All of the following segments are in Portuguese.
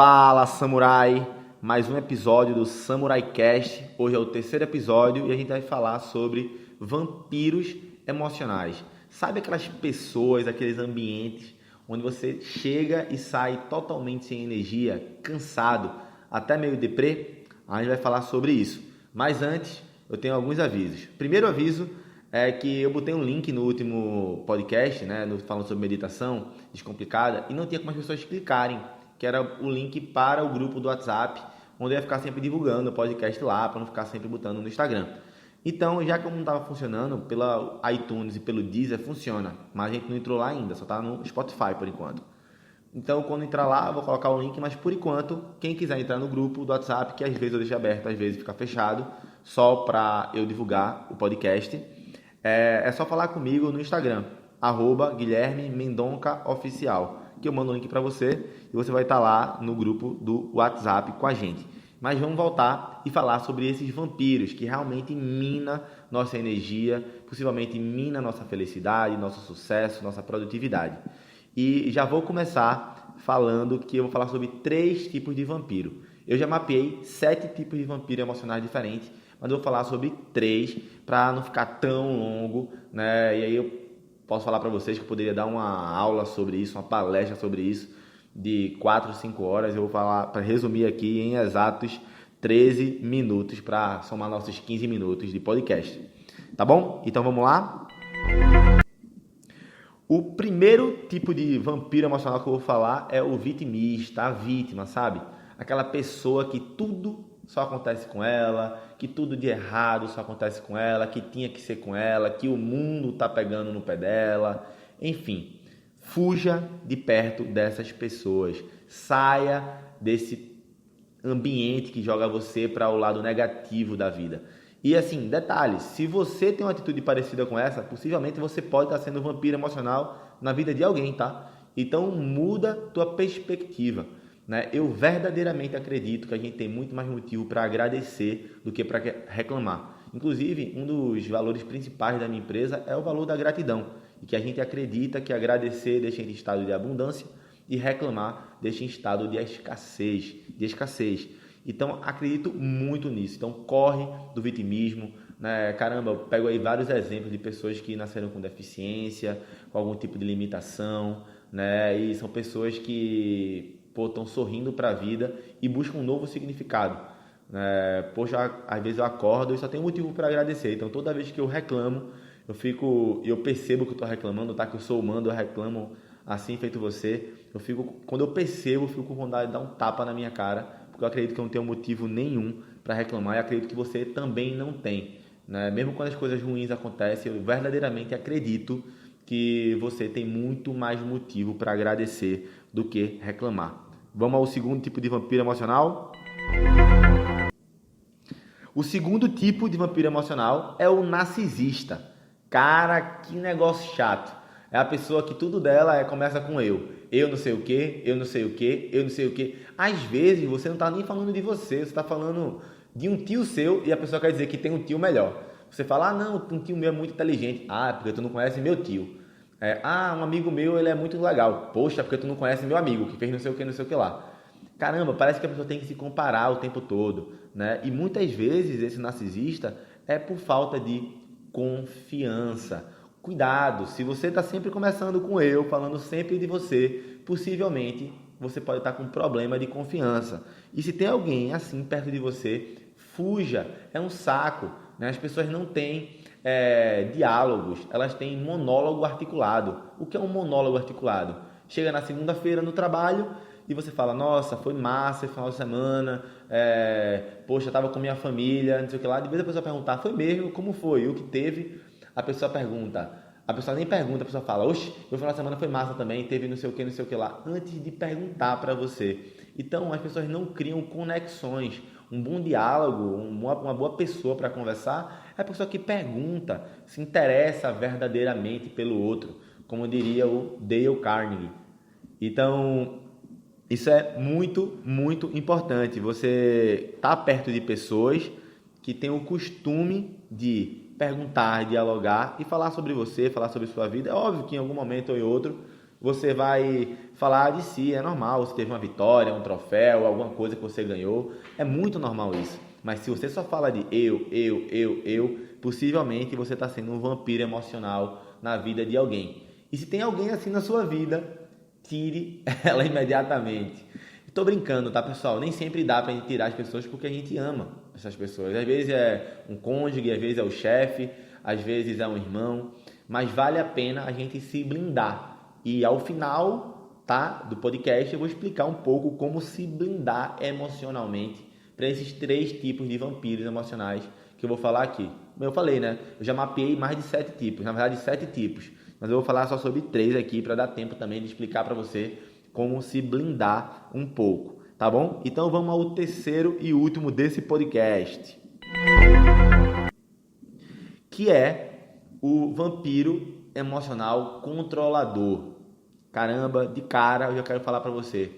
Fala, samurai! Mais um episódio do Samurai Cast. Hoje é o terceiro episódio e a gente vai falar sobre vampiros emocionais. Sabe aquelas pessoas, aqueles ambientes onde você chega e sai totalmente sem energia, cansado, até meio deprê? A gente vai falar sobre isso. Mas antes, eu tenho alguns avisos. Primeiro aviso é que eu botei um link no último podcast, falando sobre meditação descomplicada, e não tinha como as pessoas clicarem, que era o link para o grupo do WhatsApp, onde eu ia ficar sempre divulgando o podcast lá, para não ficar sempre botando no Instagram. Então, já que não estava funcionando, pela iTunes e pelo Deezer funciona, mas a gente não entrou lá ainda, só está no Spotify por enquanto. Então, quando entrar lá, eu vou colocar o link, mas por enquanto, quem quiser entrar no grupo do WhatsApp, que às vezes eu deixo aberto, às vezes fica fechado, só para eu divulgar o podcast, é só falar comigo no Instagram, @GuilhermeMendoncaOficial, que eu mando o link para você e você vai estar lá no grupo do WhatsApp com a gente. Mas vamos voltar e falar sobre esses vampiros que realmente minam nossa energia, possivelmente mina nossa felicidade, nosso sucesso, nossa produtividade. E já vou começar falando que eu vou falar sobre 3 tipos de vampiro. Eu já mapeei 7 tipos de vampiro emocionais diferentes, mas eu vou falar sobre 3 para não ficar tão longo, né? E aí eu posso falar para vocês que eu poderia dar uma aula sobre isso, uma palestra sobre isso, de 4 ou 5 horas. Eu vou falar, para resumir aqui, em exatos 13 minutos, para somar nossos 15 minutos de podcast. Tá bom? Então vamos lá? O primeiro tipo de vampiro emocional que eu vou falar é o vitimista, a vítima, sabe? Aquela pessoa que tudo só acontece com ela, que tudo de errado só acontece com ela, que tinha que ser com ela, que o mundo tá pegando no pé dela. Enfim, fuja de perto dessas pessoas. Saia desse ambiente que joga você para o lado negativo da vida. E assim, detalhes, se você tem uma atitude parecida com essa, possivelmente você pode estar sendo um vampiro emocional na vida de alguém, tá? Então muda tua perspectiva. Eu verdadeiramente acredito que a gente tem muito mais motivo para agradecer do que para reclamar. Inclusive, um dos valores principais da minha empresa é o valor da gratidão, e que a gente acredita que agradecer deixa em estado de abundância e reclamar deixa em estado de escassez. Então, acredito muito nisso. Então, corre do vitimismo. Caramba, eu pego aí vários exemplos de pessoas que nasceram com deficiência, com algum tipo de limitação, e são pessoas que estão sorrindo para a vida e buscam um novo significado. Às vezes eu acordo e só tenho motivo para agradecer. Então, toda vez que eu reclamo, eu percebo que eu estou reclamando, tá? Que eu sou humano, eu reclamo assim, feito você. Quando eu percebo, eu fico com vontade de dar um tapa na minha cara, porque eu acredito que eu não tenho motivo nenhum para reclamar e acredito que você também não tem. Mesmo quando as coisas ruins acontecem, eu verdadeiramente acredito que você tem muito mais motivo para agradecer do que reclamar. Vamos ao segundo tipo de vampiro emocional? O segundo tipo de vampiro emocional é o narcisista. Cara, que negócio chato. É a pessoa que tudo dela começa com eu. Eu não sei o que, eu não sei o que, eu não sei o que. Às vezes você não está nem falando de você está falando de um tio seu e a pessoa quer dizer que tem um tio melhor. Você fala, não, um tio meu é muito inteligente. Ah, porque tu não conhece meu tio. Um amigo meu, ele é muito legal. Poxa, porque tu não conhece meu amigo, que fez não sei o que lá. Caramba, parece que a pessoa tem que se comparar o tempo todo, E muitas vezes esse narcisista é por falta de confiança. Cuidado, se você está sempre começando com eu, falando sempre de você, possivelmente você pode estar com um problema de confiança. E se tem alguém assim perto de você, fuja, é um saco. As pessoas não têm diálogos, elas têm monólogo articulado. O que é um monólogo articulado? Chega na segunda-feira no trabalho e você fala, nossa, foi massa esse final de semana, poxa, eu estava com minha família, não sei o que lá. De vez a pessoa perguntar, foi mesmo? Como foi? O que teve? A pessoa pergunta, a pessoa nem pergunta, a pessoa fala, oxe, meu final de semana foi massa também, teve não sei o que lá, antes de perguntar para você. Então, as pessoas não criam conexões. Um bom diálogo, uma boa pessoa para conversar é a pessoa que pergunta, se interessa verdadeiramente pelo outro, como diria o Dale Carnegie. Então, isso é muito, muito importante. Você está perto de pessoas que têm o costume de perguntar, dialogar e falar sobre você, falar sobre sua vida. É óbvio que em algum momento ou em outro você vai falar de si, é normal, você teve uma vitória, um troféu, alguma coisa que você ganhou, é muito normal isso. Mas se você só fala de eu, possivelmente você está sendo um vampiro emocional na vida de alguém. E se tem alguém assim na sua vida, tire ela imediatamente. Estou brincando, tá, pessoal? Nem sempre dá pra gente tirar as pessoas porque a gente ama essas pessoas. Às vezes é um cônjuge, às vezes é o chefe, às vezes é um irmão, mas vale a pena a gente se blindar. E ao final, tá, do podcast eu vou explicar um pouco como se blindar emocionalmente para esses 3 tipos de vampiros emocionais que eu vou falar aqui. Como eu falei, né? Eu já mapeei mais de 7 tipos, na verdade 7 tipos, mas eu vou falar só sobre 3 aqui para dar tempo também de explicar para você como se blindar um pouco, tá bom? Então vamos ao terceiro e último desse podcast, que é o vampiro emocional controlador. Caramba, de cara eu já quero falar para você.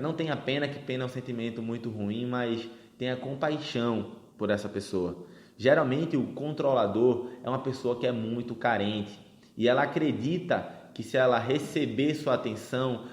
Não tenha pena, que pena é um sentimento muito ruim, mas tenha compaixão por essa pessoa. Geralmente o controlador é uma pessoa que é muito carente e ela acredita que se ela receber sua atenção,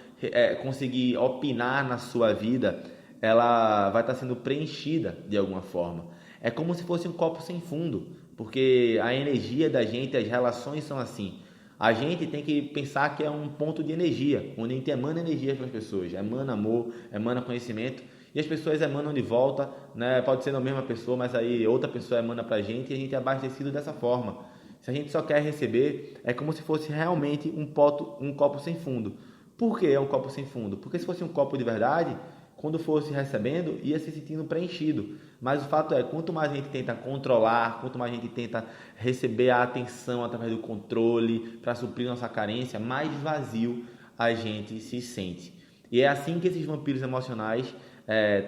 conseguir opinar na sua vida, ela vai estar sendo preenchida de alguma forma. É como se fosse um copo sem fundo, porque a energia da gente, as relações são assim. A gente tem que pensar que é um ponto de energia, onde a gente emana energia para as pessoas, emana amor, emana conhecimento, e as pessoas emanam de volta, né? Pode ser a mesma pessoa, mas aí outra pessoa emana para a gente e a gente é abastecido dessa forma. Se a gente só quer receber, é como se fosse realmente um copo sem fundo. Por que é um copo sem fundo? Porque se fosse um copo de verdade, quando fosse recebendo, ia se sentindo preenchido. Mas o fato é, quanto mais a gente tenta controlar, quanto mais a gente tenta receber a atenção através do controle para suprir nossa carência, mais vazio a gente se sente. E é assim que esses vampiros emocionais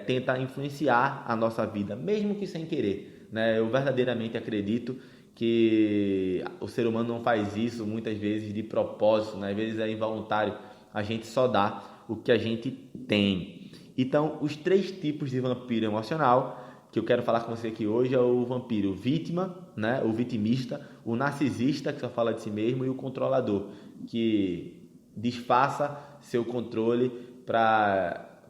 tentam influenciar a nossa vida, mesmo que sem querer, né? Eu verdadeiramente acredito que o ser humano não faz isso muitas vezes de propósito, né? Às vezes é involuntário, a gente só dá o que a gente tem. Então, os 3 tipos de vampiro emocional que eu quero falar com você aqui hoje é o vampiro vítima, né? O vitimista, o narcisista, que só fala de si mesmo, e o controlador, que disfarça seu controle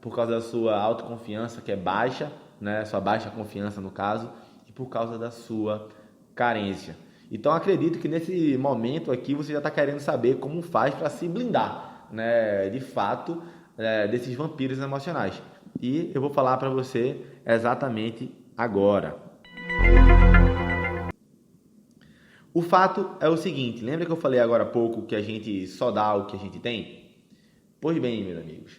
por causa da sua autoconfiança, que é baixa, né? Sua baixa confiança no caso, e por causa da sua carência. Então acredito que nesse momento aqui você já está querendo saber como faz para se blindar, né? De fato, desses vampiros emocionais. E eu vou falar para você exatamente agora. O fato é o seguinte, lembra que eu falei agora há pouco que a gente só dá o que a gente tem? Pois bem, meus amigos,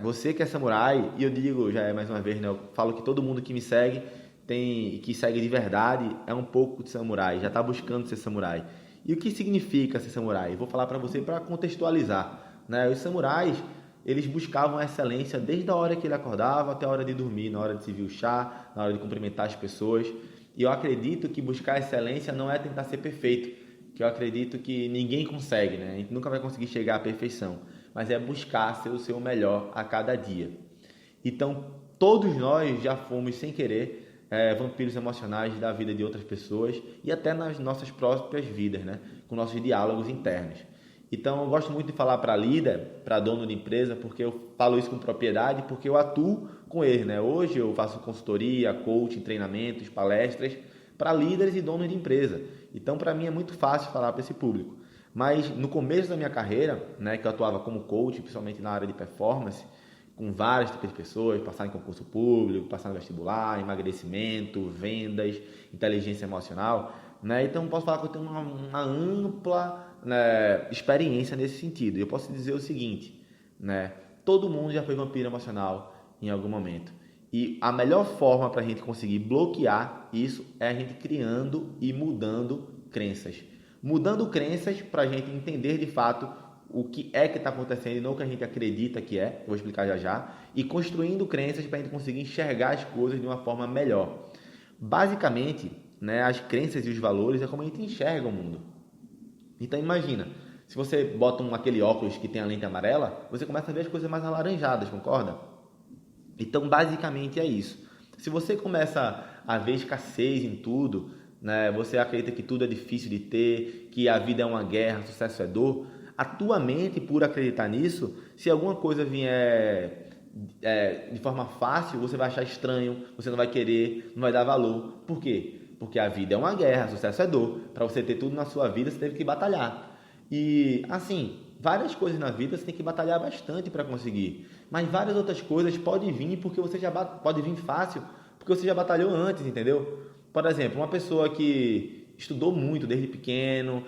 você que é samurai, e eu digo já mais uma vez, né, eu falo que todo mundo que me segue que segue de verdade é um pouco de samurai, já está buscando ser samurai. E o que significa ser samurai? Eu vou falar para você para contextualizar, né? Os samurais, eles buscavam a excelência desde a hora que ele acordava até a hora de dormir, na hora de servir o chá, na hora de cumprimentar as pessoas. E eu acredito que buscar a excelência não é tentar ser perfeito, que eu acredito que ninguém consegue, né? A gente nunca vai conseguir chegar à perfeição, mas é buscar ser o seu melhor a cada dia. Então, todos nós já fomos, sem querer, vampiros emocionais da vida de outras pessoas e até nas nossas próprias vidas, né? Com nossos diálogos internos. Então, eu gosto muito de falar para líder, para dono de empresa, porque eu falo isso com propriedade, porque eu atuo com eles, né? Hoje eu faço consultoria, coaching, treinamentos, palestras para líderes e donos de empresa. Então, para mim é muito fácil falar para esse público. Mas no começo da minha carreira, né, que eu atuava como coach, principalmente na área de performance, com vários tipos de pessoas, passar em concurso público, passar no vestibular, emagrecimento, vendas, inteligência emocional, né? Então, posso falar que eu tenho uma ampla, né, experiência nesse sentido. Eu posso dizer o seguinte, né? Todo mundo já foi vampiro emocional em algum momento. E a melhor forma para a gente conseguir bloquear isso é a gente criando e mudando crenças. Mudando crenças para a gente entender de fato o que é que está acontecendo e não o que a gente acredita que é, eu vou explicar já já, e construindo crenças para a gente conseguir enxergar as coisas de uma forma melhor. Basicamente, né, as crenças e os valores é como a gente enxerga o mundo. Então imagina, se você bota aquele óculos que tem a lente amarela, você começa a ver as coisas mais alaranjadas, concorda? Então basicamente é isso. Se você começa a ver escassez em tudo, né, você acredita que tudo é difícil de ter, que a vida é uma guerra, sucesso é dor, A tua mente, por acreditar nisso, se alguma coisa vier de forma fácil, você vai achar estranho, você não vai querer, não vai dar valor. Por quê? Porque a vida é uma guerra, sucesso é dor. Para você ter tudo na sua vida, você teve que batalhar. E, assim, várias coisas na vida você tem que batalhar bastante para conseguir. Mas várias outras coisas podem vir porque você já pode vir fácil, porque você já batalhou antes, entendeu? Por exemplo, uma pessoa que estudou muito desde pequeno,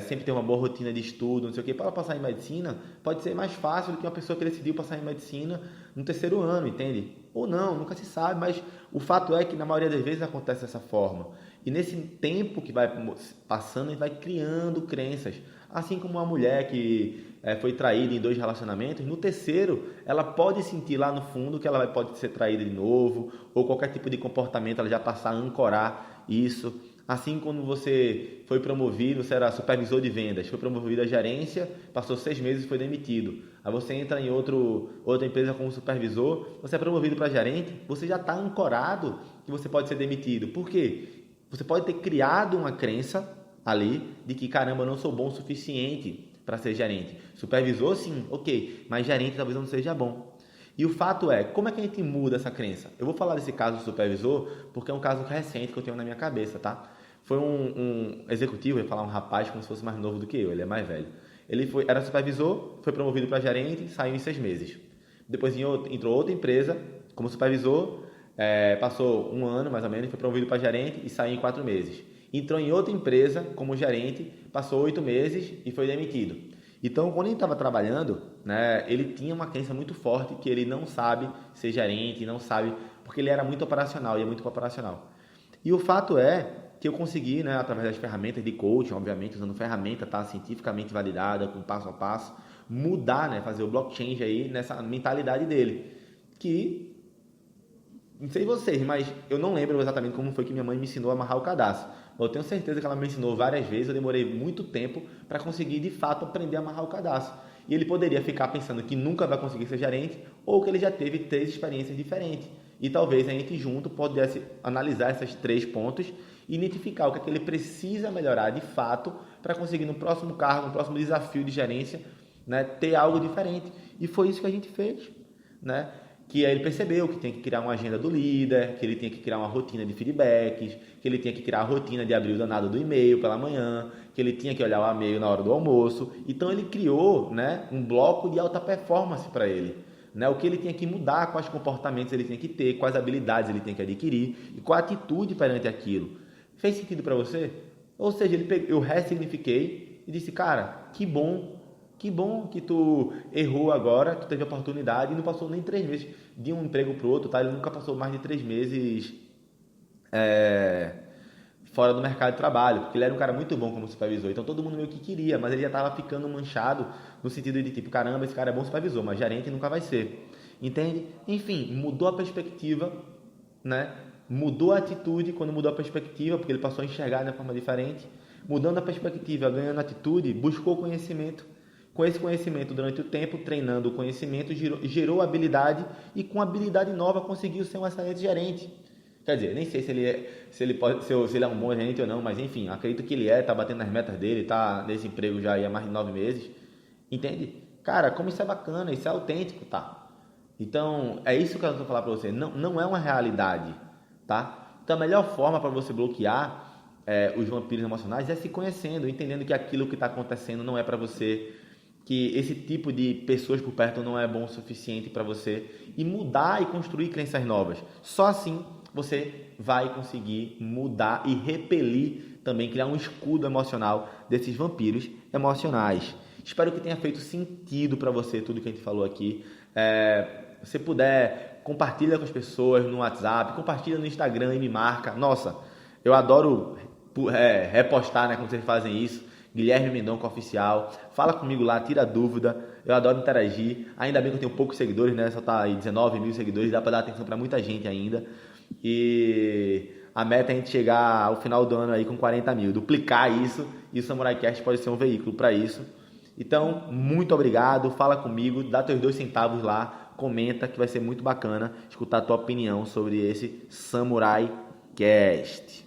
sempre tem uma boa rotina de estudo, não sei o que, para ela passar em medicina, pode ser mais fácil do que uma pessoa que decidiu passar em medicina no terceiro ano, entende? Ou não, nunca se sabe, mas o fato é que na maioria das vezes acontece dessa forma. E nesse tempo que vai passando, a gente vai criando crenças. Assim como uma mulher que foi traída em 2 relacionamentos, no terceiro ela pode sentir lá no fundo que ela pode ser traída de novo, ou qualquer tipo de comportamento, ela já passar a ancorar isso. Assim, quando você foi promovido, você era supervisor de vendas, foi promovido a gerência, passou 6 meses e foi demitido. Aí você entra em outra empresa como supervisor, você é promovido para gerente, você já está ancorado que você pode ser demitido. Por quê? Você pode ter criado uma crença ali de que, caramba, eu não sou bom o suficiente para ser gerente. Supervisor, sim, ok, mas gerente talvez não seja bom. E o fato é, como é que a gente muda essa crença? Eu vou falar desse caso do supervisor porque é um caso recente que eu tenho na minha cabeça, tá? Foi um executivo, eu ia falar um rapaz como se fosse mais novo do que eu, ele é mais velho. Ele era supervisor, foi promovido para gerente, saiu em 6 meses. Depois entrou outra empresa como supervisor, passou 1 ano mais ou menos, foi promovido para gerente e saiu em 4 meses. Entrou em outra empresa como gerente, passou 8 meses e foi demitido. Então, quando ele estava trabalhando, né, ele tinha uma crença muito forte que ele não sabe ser gerente, não sabe, porque ele era muito operacional, ia muito operacional. E o fato é que eu consegui, né, através das ferramentas de coaching, obviamente, usando ferramenta, tá, cientificamente validada, com passo a passo, mudar, né, fazer o blockchain aí nessa mentalidade dele. Que, não sei vocês, mas eu não lembro exatamente como foi que minha mãe me ensinou a amarrar o cadastro. Eu tenho certeza que ela me ensinou várias vezes, eu demorei muito tempo para conseguir de fato aprender a amarrar o cadastro. E ele poderia ficar pensando que nunca vai conseguir ser gerente ou que ele já teve 3 experiências diferentes. E talvez a gente junto pudesse analisar esses 3 pontos e identificar o que é que ele precisa melhorar de fato para conseguir no próximo cargo, no próximo desafio de gerência, né, ter algo diferente. E foi isso que a gente fez, né? Que aí ele percebeu que tem que criar uma agenda do líder, que ele tinha que criar uma rotina de feedbacks, que ele tinha que criar a rotina de abrir o danado do e-mail pela manhã, que ele tinha que olhar o e-mail na hora do almoço. Então ele criou, né, um bloco de alta performance para ele, né, o que ele tinha que mudar, quais comportamentos ele tinha que ter, quais habilidades ele tinha que adquirir e qual a atitude perante aquilo. Fez sentido para você? Ou seja, eu ressignifiquei e disse, cara, que bom que tu errou agora, tu teve a oportunidade e não passou nem 3 meses de um emprego pro outro, tá? Ele nunca passou mais de 3 meses fora do mercado de trabalho, porque ele era um cara muito bom como supervisor, então todo mundo meio que queria, mas ele já estava ficando manchado no sentido de tipo, caramba, esse cara é bom supervisor, mas gerente nunca vai ser, entende? Enfim, mudou a perspectiva, né? Mudou a atitude quando mudou a perspectiva, porque ele passou a enxergar de uma forma diferente, mudando a perspectiva, ganhando atitude, buscou conhecimento. Com esse conhecimento, durante o tempo, treinando o conhecimento, gerou habilidade e com habilidade nova conseguiu ser um excelente gerente. Quer dizer, nem sei se ele é um bom gerente ou não, mas enfim, acredito que ele está batendo nas metas dele, está nesse emprego já há mais de 9 meses. Entende? Cara, como isso é bacana, isso é autêntico, tá? Então, é isso que eu estou falando para você. Não é uma realidade, tá? Então, a melhor forma para você bloquear os vampiros emocionais é se conhecendo, entendendo que aquilo que está acontecendo não é para você, que esse tipo de pessoas por perto não é bom o suficiente para você e mudar e construir crenças novas. Só assim você vai conseguir mudar e repelir também, criar um escudo emocional desses vampiros emocionais. Espero que tenha feito sentido para você tudo que a gente falou aqui. Se puder, compartilha com as pessoas no WhatsApp, compartilha no Instagram e me marca. Nossa, eu adoro repostar, né, quando vocês fazem isso. Guilherme Mendonça Oficial, fala comigo lá, tira dúvida, eu adoro interagir, ainda bem que eu tenho poucos seguidores, né, só tá aí 19 mil seguidores, dá para dar atenção para muita gente ainda, e a meta é a gente chegar ao final do ano aí com 40 mil, duplicar isso, e o SamuraiCast pode ser um veículo para isso. Então, muito obrigado, fala comigo, dá teus 2 centavos lá, comenta que vai ser muito bacana escutar a tua opinião sobre esse SamuraiCast.